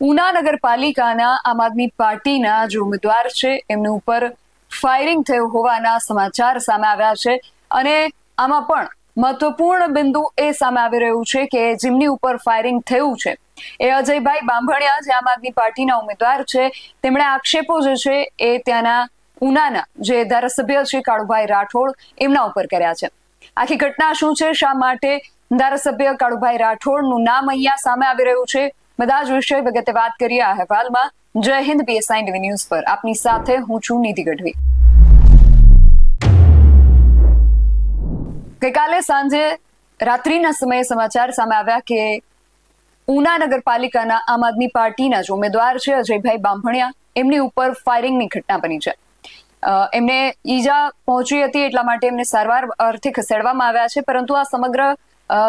ઉના નગરપાલિકાના આમ આદમી પાર્ટીના જે ઉમેદવાર છે એમની ઉપર ફાયરિંગ થયું હોવાના સમાચાર સામે આવ્યા છે અને આમાં પણ મહત્વપૂર્ણ બિંદુ એ સામે આવી રહ્યું છે કે જેમની ઉપર ફાયરિંગ થયું છે એ અજયભાઈ બાંભણિયા જે આમ આદમી પાર્ટીના ઉમેદવાર છે તેમણે આક્ષેપો જે છે એ ત્યાંના ઉનાના જે ધારાસભ્ય છે કાળુભાઈ રાઠોડ એમના ઉપર કર્યા છે। આખી ઘટના શું છે, શા માટે ધારાસભ્ય કાળુભાઈ રાઠોડનું નામ અહીંયા સામે આવી રહ્યું છે, બધા જ વિષય વિગતે વાત કરીએ આ અહેવાલમાં। જય હિન્દ, BSI ટીવી ન્યૂઝ પર આપની સાથે હું છું નિધિ ગઢવી। ગઈકાલે સાંજે રાત્રિના સમયે સમાચાર સામે આવ્યા કે ઉના નગરપાલિકાના આમ આદમી પાર્ટીના જે ઉમેદવાર છે અજયભાઈ બાંભણિયા એમની ઉપર ફાયરિંગની ઘટના બની છે। એમને ઈજા પહોંચી હતી એટલા માટે એમને સારવાર અર્થે ખસેડવામાં આવ્યા છે, પરંતુ આ સમગ્ર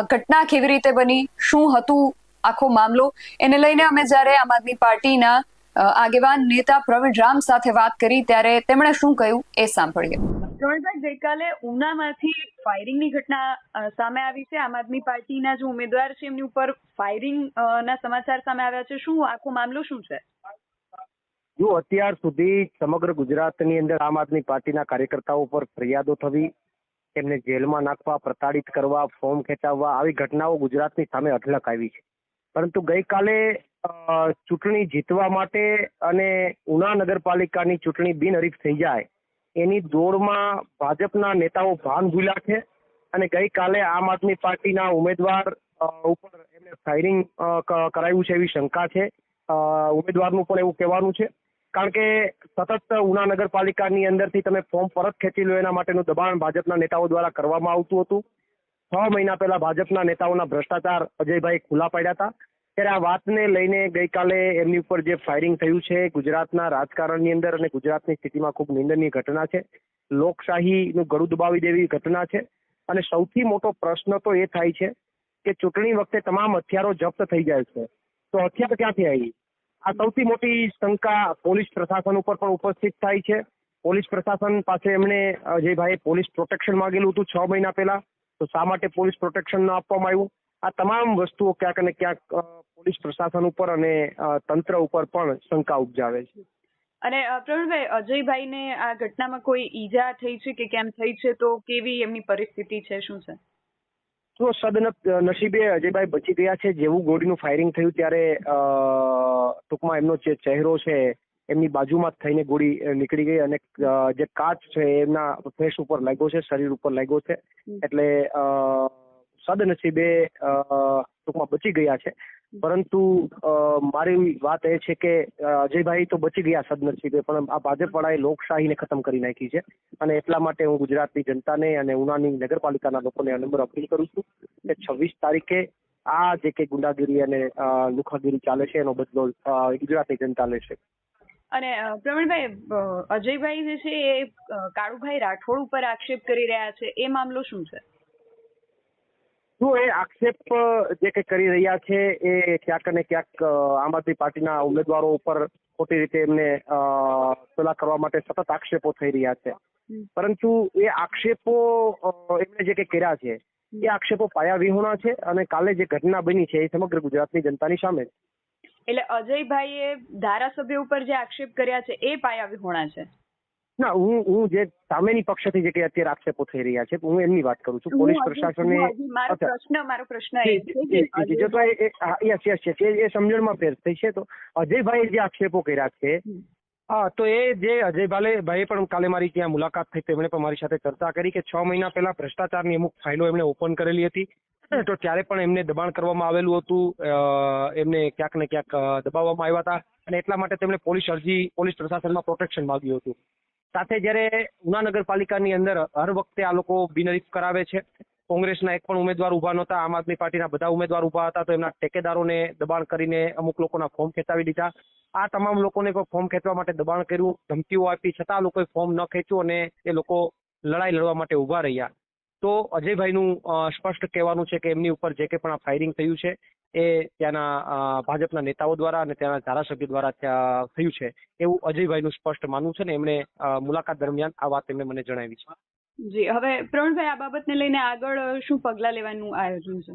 ઘટના કેવી રીતે બની, શું હતું આખો મામલો, એને લઈને અમે જ્યારે આમ આદમી પાર્ટીના આગેવાન નેતા પ્રવીણ રામ સાથે વાત કરી ત્યારે તેમણે શું કહ્યું એ સાંભળીએ। પ્રવીણભાઈ, ગઈકાલે ઉનામાંથી ફાયરિંગની ઘટના સામે આવી છે। આમ આદમી પાર્ટીના જે ઉમેદવાર છે એમની ઉપર ફાયરિંગ ના સમાચાર સામે આવ્યા છે, શું આખો મામલો શું છે? જો અત્યાર સુધી સમગ્ર ગુજરાતની અંદર આમ આદમી પાર્ટીના કાર્યકર્તાઓ પર ફરિયાદો થવી, તેમને જેલમાં નાખવા, પ્રતાડિત કરવા, ફોર્મ ખેંચાવવા, આવી ઘટનાઓ ગુજરાતની સામે અઢળક આવી છે। પરંતુ ગઈકાલે ચૂંટણી જીતવા માટે અને ઉના નગરપાલિકાની ચૂંટણી બિનહરીફ થઈ જાય એની દોડમાં ભાજપના નેતાઓ ભાન ભૂલ્યા છે અને ગઈકાલે આમ આદમી પાર્ટીના ઉમેદવાર ઉપર એમને ફાયરિંગ કરાયું છે એવી શંકા છે। ઉમેદવારનું પણ એવું કહેવાનું છે, કારણ કે સતત ઉના નગરપાલિકાની અંદરથી તમે ફોર્મ પરત ખેંચી લો એના માટેનું દબાણ ભાજપના નેતાઓ દ્વારા કરવામાં આવતું હતું। 6 મહિના પહેલા ભાજપના નેતાઓના ભ્રષ્ટાચાર અજયભાઈ ખુલ્લા પાડ્યા હતા, ત્યારે આ વાતને લઈને ગઈકાલે એમની ઉપર જે ફાયરિંગ થયું છે ગુજરાતના રાજકારણની અંદર અને ગુજરાતની સ્થિતિમાં ખૂબ નિંદનીય ઘટના છે। લોકશાહીનું ગળું દબાવી દેવી ઘટના છે અને સૌથી મોટો પ્રશ્ન તો એ થાય છે કે ચૂંટણી વખતે તમામ હથિયારો જપ્ત થઈ જાય છે, તો હથિયાર ક્યાંથી આવી? આ સૌથી મોટી શંકા પોલીસ પ્રશાસન ઉપર પણ ઉપસ્થિત થાય છે। પોલીસ પ્રશાસન પાસે એમણે અજયભાઈ પોલીસ પ્રોટેક્શન માંગેલું હતું 6 મહિના પહેલા, તો શા માટે પોલીસ પ્રોટેક્શન ન આપવામાં આવ્યું? આ તમામ વસ્તુઓ ક્યાંક ને ક્યાંક પોલીસ પ્રશાસન ઉપર અને તંત્ર ઉપર પણ શંકા ઉપજાવે છે। અને પ્રવીણભાઈ, અજયભાઈને આ ઘટનામાં કોઈ ઈજા થઈ છે કે કેમ થઈ છે, તો કેવી એમની પરિસ્થિતિ છે, શું છે? તો સદનસીબે અજયભાઈ બચી ગયા છે। જેવું ગોળીનું ફાયરિંગ થયું ત્યારે ટૂંકમાં એમનો જે ચહેરો છે એમની બાજુમાં થઈને ગોળી નીકળી ગઈ અને જે કાચ છે એમના ફેસ ઉપર લાગ્યો છે, શરીર ઉપર લાગ્યો છે, એટલે સદનસીબે ટૂંકમાં બચી ગયા છે। પરંતુ મારી વાત એ છે કે અજયભાઈ તો બચી ગયા સદનસીબે, પણ આ ભાજપવાળાએ લોકશાહીને ખતમ કરી નાખી છે અને એટલા માટે હું ગુજરાતની જનતાને અને ઉનાની નગરપાલિકાના લોકોને નમ્ર અપીલ કરું છું કે 26 તારીખે આ જે કે ગુંડાગીરી અને લુખાગીરી ચાલે છે એનો બદલો ગુજરાતની જનતા લેશે। અને પ્રવીણભાઈ, અજયભાઈ જે છે એ કાળુભાઈ રાઠોડ ઉપર આક્ષેપ કરી રહ્યા છે, એ મામલો શું છે? શું એ આક્ષેપ જે કે કરી રહ્યા છે એ ક્યાંક ને ક્યાંક આમ આદમી પાર્ટીના ઉમેદવારો ઉપર ખોટી રીતે એમને પેલા કરવા માટે સતત આક્ષેપો થઈ રહ્યા છે, પરંતુ એ આક્ષેપો એમને જે કે કર્યા છે એ આક્ષેપો પાયા વિહોણા છે અને કાલે જે ઘટના બની છે એ સમગ્ર ગુજરાતની જનતાની સામે છે। એટલે અજયભાઈએ ધારાસભ્ય ઉપર જે આક્ષેપ કર્યા છે એ પાયા વિહોણા છે? ના, હું જે સામેની પક્ષથી જે કે અત્યારે આક્ષેપો થઈ રહ્યા છે હું એમની વાત કરું છું। પોલીસ પ્રશાસને મારો પ્રશ્ન એ સમજણમાં ફેર થઈ છે। તો અજયભાઈએ જે આક્ષેપો કર્યા છે તો એ જે અજયભાઈ પણ કાલે મારી ત્યાં મુલાકાત થઈ, તેમણે પણ મારી સાથે ચર્ચા કરી કે 6 મહિના પહેલા ભ્રષ્ટાચારની અમુક ફાઇલો એમણે ઓપન કરેલી હતી, તો ત્યારે પણ એમને દબાણ કરવામાં આવેલું હતું, એમને ક્યાંક ને ક્યાંક દબાવવામાં આવ્યા હતા અને એટલા માટે તેમણે પોલીસ પ્રશાસનમાં પ્રોટેક્શન માંગ્યું હતું। સાથે જ્યારે ઉના નગરપાલિકાની અંદર હર વખતે આ લોકો બિનહરીફ કરાવે છે, કોંગ્રેસના એક પણ ઉમેદવાર ઉભા નહોતા, આમ આદમી પાર્ટીના બધા ઉમેદવાર ઉભા હતા, તો એમના ટેકેદારોને દબાણ કરીને અમુક લોકોના ફોર્મ ખેંચાવી દીધા। આ તમામ લોકોને ફોર્મ ખેંચવા માટે દબાણ કર્યું, ધમકીઓ આપી, છતાં લોકોએ ફોર્મ ન ખેંચ્યું અને એ લોકો લડાઈ લડવા માટે ઉભા રહ્યા। તો અજયભાઈનું સ્પષ્ટ કહેવાનું છે કે એમની ઉપર જે કે પણ આ ફાયરિંગ થયું છે એ ત્યાંના ભાજપના નેતાઓ દ્વારા અને ત્યાંના ધારાસભ્ય દ્વારા ત્યાં થયું છે એવું અજયભાઈનું સ્પષ્ટ માનવું છે ને એમણે મુલાકાત દરમિયાન આ વાત એમણે મને જણાવી છે। જી, હવે પ્રવીણભાઈ, આ બાબતને લઈને આગળ શું પગલાં લેવાનું આયોજન છે?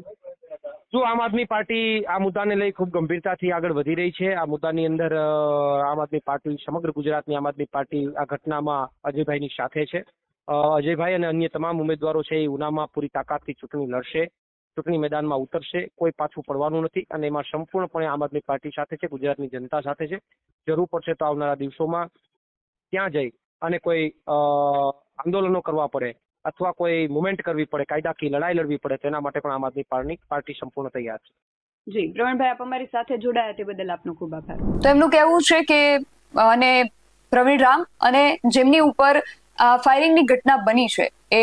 જો આમ આદમી પાર્ટી આ મુદ્દાને લઈ ખૂબ ગંભીરતાથી આગળ વધી રહી છે. આ મુદ્દાની અંદર આમ આદમી પાર્ટી, સમગ્ર ગુજરાતની આમ આદમી પાર્ટી આ ઘટનામાં અજયભાઈની સાથે છે. અજયભાઈ અને અન્ય તમામ ઉમેદવારો છે એ ઉનામાં પૂરી તાકાતથી ચૂંટણી લડશે, ચૂંટણી મેદાનમાં ઉતરશે. કોઈ પાછું પડવાનું નથી અને એમાં સંપૂર્ણપણે આમ આદમી પાર્ટી સાથે છે, ગુજરાતની જનતા સાથે છે. જરૂર પડશે તો આવનારા દિવસોમાં ત્યાં જઈ અને કોઈ આંદોલનો કરવા પડે અથવા કોઈ મુવમેન્ટ કરવી પડે, કાયદાકીય લડાઈ લડવી પડે, તેના માટે પણ આમ આદમી પાર્ટી સંપૂર્ણ તૈયાર છે. જી પ્રવીણભાઈ, આપ અમારી સાથે જોડાયા તે બદલ આપનો ખૂબ આભાર. તો એમનું કહેવું છે કે અને પ્રવીણ રામ અને જેમની ઉપર ફાયરિંગની ઘટના બની છે એ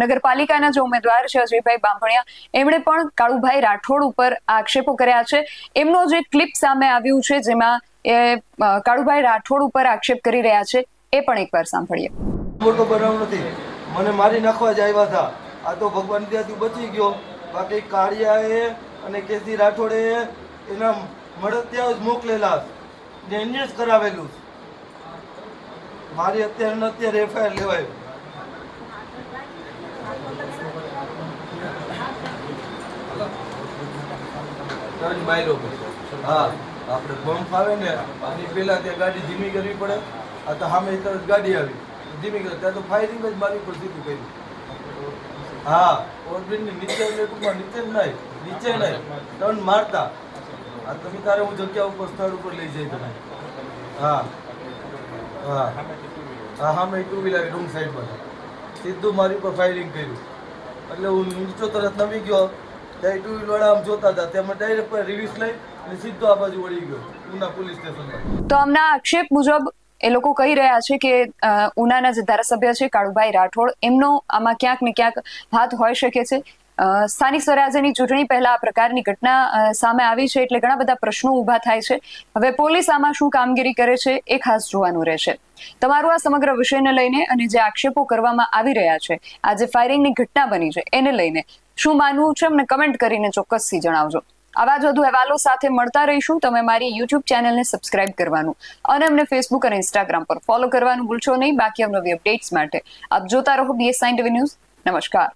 નગરપાલિકાના જે ઉમેદવાર છે અજયભાઈ બાંભણિયા, એમણે પણ કાળુભાઈ રાઠોડ ઉપર આક્ષેપો કર્યા છે. એમનો જે ક્લિપ સામે આવ્યું છે જેમાં એ કાળુભાઈ રાઠોડ ઉપર આક્ષેપ કરી રહ્યા છે, એ પણ એકવાર સાંભળીએ. મોટો બનાવ નથી, મને મારી નાખવા જ આવ્યા હતા. આ તો ભગવાન ત્યાંથી બચી ગયો. બાકી કાળિયાએ અને કેસી રાઠોડે એના મળતિયા જ મોકલેલા ને એને જ કરાવેલું. મારી અત્યારે એફઆઈઆર લેવાય. હા, આપણે બમ્પ આવે ને એની પહેલા ત્યાં ગાડી ધીમી કરવી પડે. આ તો સામે તરત ગાડી આવી ધીમી કરી, ત્યાં તો ફાયરિંગ જ મારી ઉપર સીધું કર્યું. હા, ઓરબીનની નીચે ટૂંકમાં નીચે જ નહીં, નીચે નહીં, ટર્ન મારતા. આ તમે તારે હું જગ્યા ઉપર સ્થળ ઉપર લઈ જઈ તમે. હા હા હા, સામે ટુ વ્હીલર રૂમ સાઈડમાં સીધું મારી ઉપર ફાયરિંગ કર્યું. એટલે હું નીચો તરત નમી ગયો. ત્યાં ટુ વ્હીલવાળા આમ જોતા હતા, તેમાં ડાયરેક્ટ રિવ્યુઝ લઈ અને સીધો આ બાજુ વળી ગયો ઉના પોલીસ સ્ટેશનમાં. તો આમના આક્ષેપ મુજબ એ લોકો કહી રહ્યા છે કે ઉનાના જે ધારાસભ્ય છે કાળુભાઈ રાઠોડ, એમનો આમાં ક્યાંક ને ક્યાંક હાથ હોઈ શકે છે. સ્થાનિક સ્વરાજ્યની ચૂંટણી પહેલા આ પ્રકારની ઘટના સામે આવી છે એટલે ઘણા બધા પ્રશ્નો ઊભા થાય છે. હવે પોલીસ આમાં શું કામગીરી કરે છે એ ખાસ જોવાનું રહેશે. તમારું આ સમગ્ર વિષયને લઈને અને જે આક્ષેપો કરવામાં આવી રહ્યા છે, આ જે ફાયરિંગની ઘટના બની છે એને લઈને શું માનવું છે અમને કમેન્ટ કરીને ચોક્કસથી જણાવજો. આવા જ વધુ અહેવાલો સાથે મળતા રહીશું. તમે મારી યુટ્યુબ ચેનલને સબસ્ક્રાઇબ કરવાનું અને અમને ફેસબુક અને ઇન્સ્ટાગ્રામ પર ફોલો કરવાનું ભૂલશો નહીં. બાકી નવી અપડેટ્સ માટે આપ જોતા રહો BS9 TV ન્યૂઝ. નમસ્કાર.